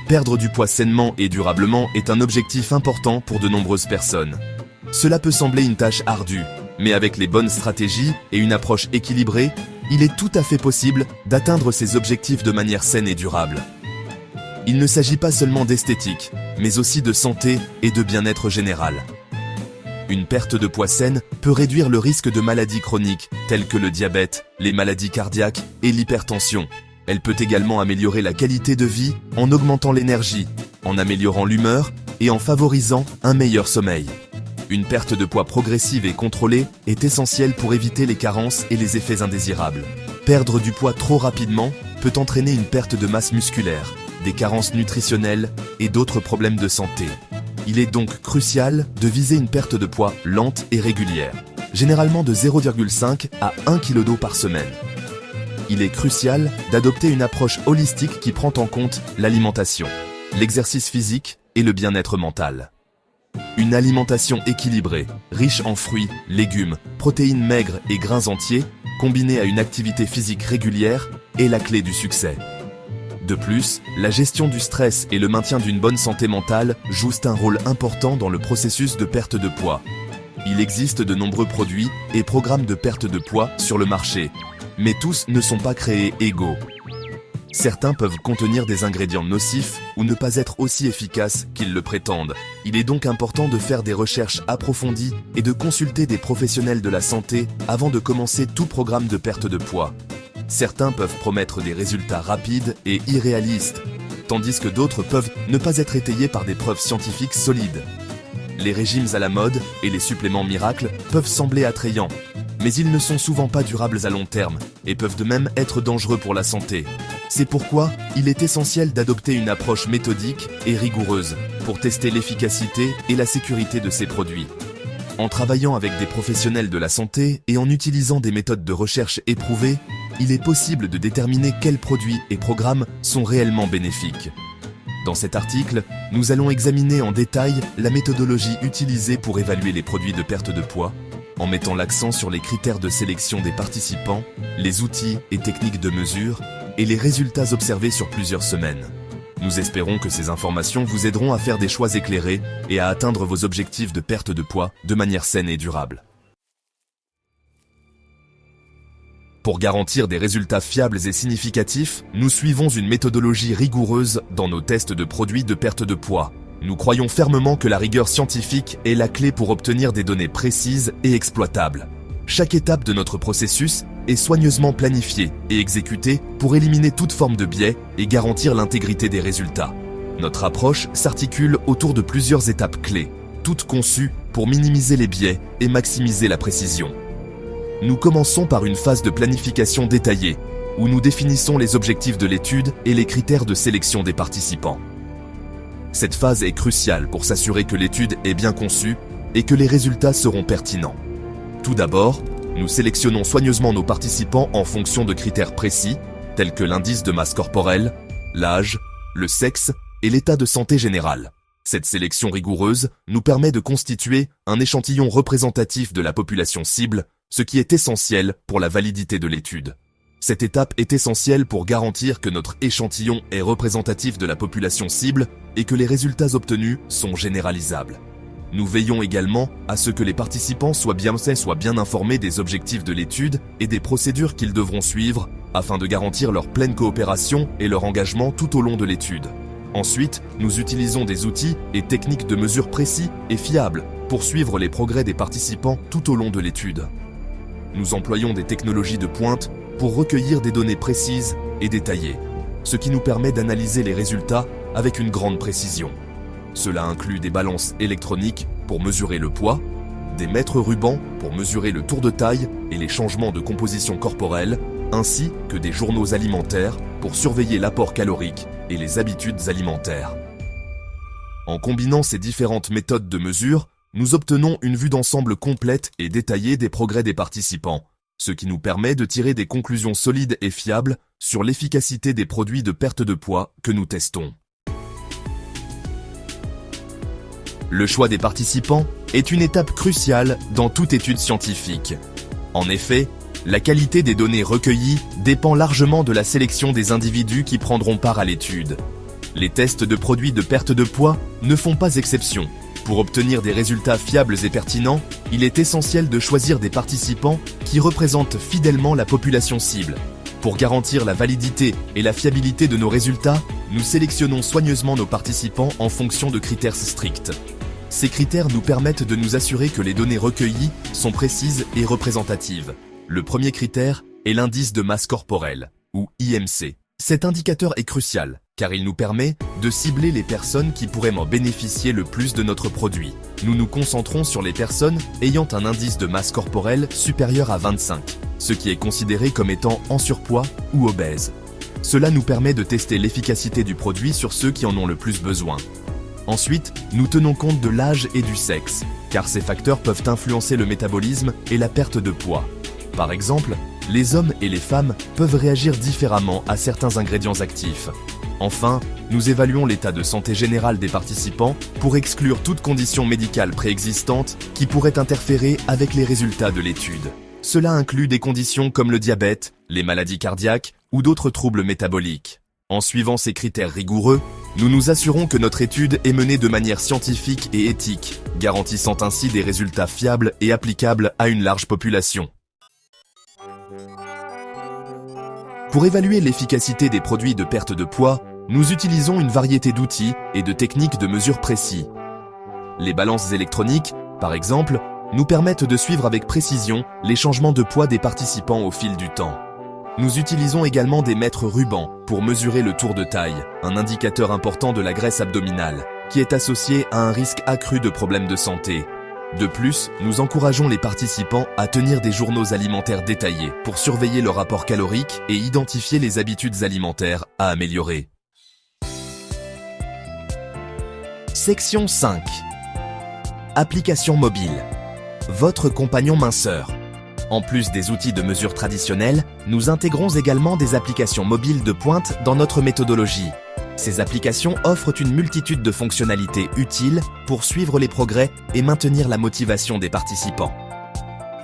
Perdre du poids sainement et durablement est un objectif important pour de nombreuses personnes. Cela peut sembler une tâche ardue, mais avec les bonnes stratégies et une approche équilibrée, il est tout à fait possible d'atteindre ces objectifs de manière saine et durable. Il ne s'agit pas seulement d'esthétique, mais aussi de santé et de bien-être général. Une perte de poids saine peut réduire le risque de maladies chroniques telles que le diabète, les maladies cardiaques et l'hypertension. Elle peut également améliorer la qualité de vie en augmentant l'énergie, en améliorant l'humeur et en favorisant un meilleur sommeil. Une perte de poids progressive et contrôlée est essentielle pour éviter les carences et les effets indésirables. Perdre du poids trop rapidement peut entraîner une perte de masse musculaire, des carences nutritionnelles et d'autres problèmes de santé. Il est donc crucial de viser une perte de poids lente et régulière, généralement de 0,5 à 1 kg d'eau par semaine. Il est crucial d'adopter une approche holistique qui prend en compte l'alimentation, l'exercice physique et le bien-être mental. Une alimentation équilibrée, riche en fruits, légumes, protéines maigres et grains entiers, combinée à une activité physique régulière, est la clé du succès. De plus, la gestion du stress et le maintien d'une bonne santé mentale jouent un rôle important dans le processus de perte de poids. Il existe de nombreux produits et programmes de perte de poids sur le marché, mais tous ne sont pas créés égaux. Certains peuvent contenir des ingrédients nocifs ou ne pas être aussi efficaces qu'ils le prétendent. Il est donc important de faire des recherches approfondies et de consulter des professionnels de la santé avant de commencer tout programme de perte de poids. Certains peuvent promettre des résultats rapides et irréalistes, tandis que d'autres peuvent ne pas être étayés par des preuves scientifiques solides. Les régimes à la mode et les suppléments miracles peuvent sembler attrayants, mais ils ne sont souvent pas durables à long terme et peuvent de même être dangereux pour la santé. C'est pourquoi il est essentiel d'adopter une approche méthodique et rigoureuse pour tester l'efficacité et la sécurité de ces produits. En travaillant avec des professionnels de la santé et en utilisant des méthodes de recherche éprouvées, il est possible de déterminer quels produits et programmes sont réellement bénéfiques. Dans cet article, nous allons examiner en détail la méthodologie utilisée pour évaluer les produits de perte de poids, en mettant l'accent sur les critères de sélection des participants, les outils et techniques de mesure, et les résultats observés sur plusieurs semaines. Nous espérons que ces informations vous aideront à faire des choix éclairés et à atteindre vos objectifs de perte de poids de manière saine et durable. Pour garantir des résultats fiables et significatifs, nous suivons une méthodologie rigoureuse dans nos tests de produits de perte de poids. Nous croyons fermement que la rigueur scientifique est la clé pour obtenir des données précises et exploitables. Chaque étape de notre processus est soigneusement planifiée et exécutée pour éliminer toute forme de biais et garantir l'intégrité des résultats. Notre approche s'articule autour de plusieurs étapes clés, toutes conçues pour minimiser les biais et maximiser la précision. Nous commençons par une phase de planification détaillée, où nous définissons les objectifs de l'étude et les critères de sélection des participants. Cette phase est cruciale pour s'assurer que l'étude est bien conçue et que les résultats seront pertinents. Tout d'abord, nous sélectionnons soigneusement nos participants en fonction de critères précis, tels que l'indice de masse corporelle, l'âge, le sexe et l'état de santé général. Cette sélection rigoureuse nous permet de constituer un échantillon représentatif de la population cible, ce qui est essentiel pour la validité de l'étude. Cette étape est essentielle pour garantir que notre échantillon est représentatif de la population cible et que les résultats obtenus sont généralisables. Nous veillons également à ce que les participants soient bien informés des objectifs de l'étude et des procédures qu'ils devront suivre afin de garantir leur pleine coopération et leur engagement tout au long de l'étude. Ensuite, nous utilisons des outils et techniques de mesure précis et fiables pour suivre les progrès des participants tout au long de l'étude. Nous employons des technologies de pointe pour recueillir des données précises et détaillées, ce qui nous permet d'analyser les résultats avec une grande précision. Cela inclut des balances électroniques pour mesurer le poids, des mètres rubans pour mesurer le tour de taille et les changements de composition corporelle, ainsi que des journaux alimentaires pour surveiller l'apport calorique et les habitudes alimentaires. En combinant ces différentes méthodes de mesure, nous obtenons une vue d'ensemble complète et détaillée des progrès des participants, ce qui nous permet de tirer des conclusions solides et fiables sur l'efficacité des produits de perte de poids que nous testons. Le choix des participants est une étape cruciale dans toute étude scientifique. En effet, la qualité des données recueillies dépend largement de la sélection des individus qui prendront part à l'étude. Les tests de produits de perte de poids ne font pas exception. Pour obtenir des résultats fiables et pertinents, il est essentiel de choisir des participants qui représentent fidèlement la population cible. Pour garantir la validité et la fiabilité de nos résultats, nous sélectionnons soigneusement nos participants en fonction de critères stricts. Ces critères nous permettent de nous assurer que les données recueillies sont précises et représentatives. Le premier critère est l'indice de masse corporelle, ou IMC. Cet indicateur est crucial, car il nous permet de cibler les personnes qui pourraient en bénéficier le plus de notre produit. Nous nous concentrons sur les personnes ayant un indice de masse corporelle supérieur à 25, ce qui est considéré comme étant en surpoids ou obèse. Cela nous permet de tester l'efficacité du produit sur ceux qui en ont le plus besoin. Ensuite, nous tenons compte de l'âge et du sexe, car ces facteurs peuvent influencer le métabolisme et la perte de poids. Par exemple, les hommes et les femmes peuvent réagir différemment à certains ingrédients actifs. Enfin, nous évaluons l'état de santé général des participants pour exclure toute condition médicale préexistante qui pourrait interférer avec les résultats de l'étude. Cela inclut des conditions comme le diabète, les maladies cardiaques ou d'autres troubles métaboliques. En suivant ces critères rigoureux, nous nous assurons que notre étude est menée de manière scientifique et éthique, garantissant ainsi des résultats fiables et applicables à une large population. Pour évaluer l'efficacité des produits de perte de poids, nous utilisons une variété d'outils et de techniques de mesure précis. Les balances électroniques, par exemple, nous permettent de suivre avec précision les changements de poids des participants au fil du temps. Nous utilisons également des mètres rubans pour mesurer le tour de taille, un indicateur important de la graisse abdominale, qui est associé à un risque accru de problèmes de santé. De plus, nous encourageons les participants à tenir des journaux alimentaires détaillés pour surveiller leur apport calorique et identifier les habitudes alimentaires à améliorer. Section 5. Application mobile. Votre compagnon minceur. En plus des outils de mesure traditionnels, nous intégrons également des applications mobiles de pointe dans notre méthodologie. Ces applications offrent une multitude de fonctionnalités utiles pour suivre les progrès et maintenir la motivation des participants.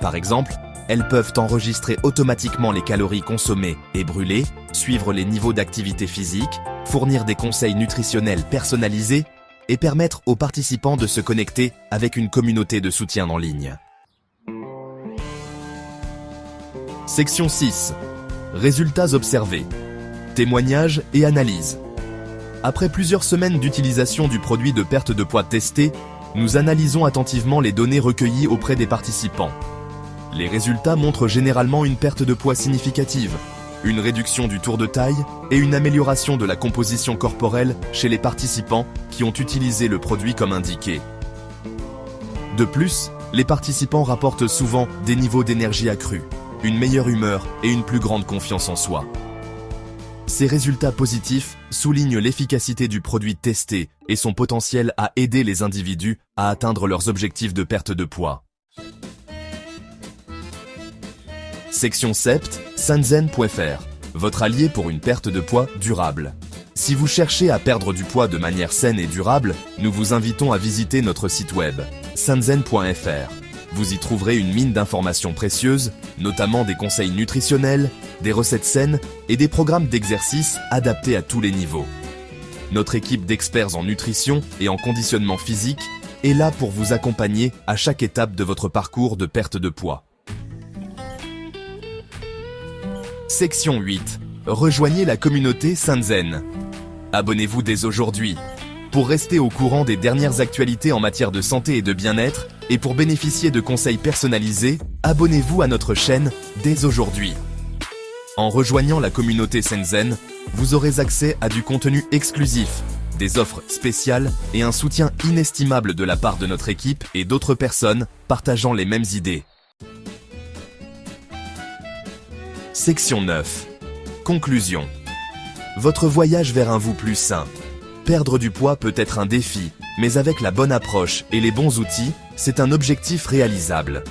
Par exemple, elles peuvent enregistrer automatiquement les calories consommées et brûlées, suivre les niveaux d'activité physique, fournir des conseils nutritionnels personnalisés et permettre aux participants de se connecter avec une communauté de soutien en ligne. Section 6. Résultats observés. Témoignages et analyses. Après plusieurs semaines d'utilisation du produit de perte de poids testé, nous analysons attentivement les données recueillies auprès des participants. Les résultats montrent généralement une perte de poids significative, une réduction du tour de taille et une amélioration de la composition corporelle chez les participants qui ont utilisé le produit comme indiqué. De plus, les participants rapportent souvent des niveaux d'énergie accrus, une meilleure humeur et une plus grande confiance en soi. Ces résultats positifs soulignent l'efficacité du produit testé et son potentiel à aider les individus à atteindre leurs objectifs de perte de poids. Section 7, Sanzen.fr, votre allié pour une perte de poids durable. Si vous cherchez à perdre du poids de manière saine et durable, nous vous invitons à visiter notre site web, sanzen.fr. Vous y trouverez une mine d'informations précieuses, notamment des conseils nutritionnels, des recettes saines et des programmes d'exercice adaptés à tous les niveaux. Notre équipe d'experts en nutrition et en conditionnement physique est là pour vous accompagner à chaque étape de votre parcours de perte de poids. Section 8. Rejoignez la communauté Sanzen. Abonnez-vous dès aujourd'hui. Pour rester au courant des dernières actualités en matière de santé et de bien-être, et pour bénéficier de conseils personnalisés, abonnez-vous à notre chaîne dès aujourd'hui. En rejoignant la communauté Sanzen, vous aurez accès à du contenu exclusif, des offres spéciales et un soutien inestimable de la part de notre équipe et d'autres personnes partageant les mêmes idées. Section 9. Conclusion. Votre voyage vers un vous plus sain. Perdre du poids peut être un défi, mais avec la bonne approche et les bons outils, c'est un objectif réalisable.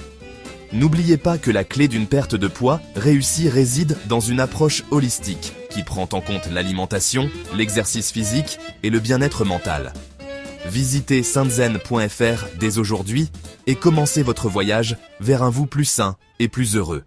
N'oubliez pas que la clé d'une perte de poids réussie réside dans une approche holistique qui prend en compte l'alimentation, l'exercice physique et le bien-être mental. Visitez sanzen.fr dès aujourd'hui et commencez votre voyage vers un vous plus sain et plus heureux.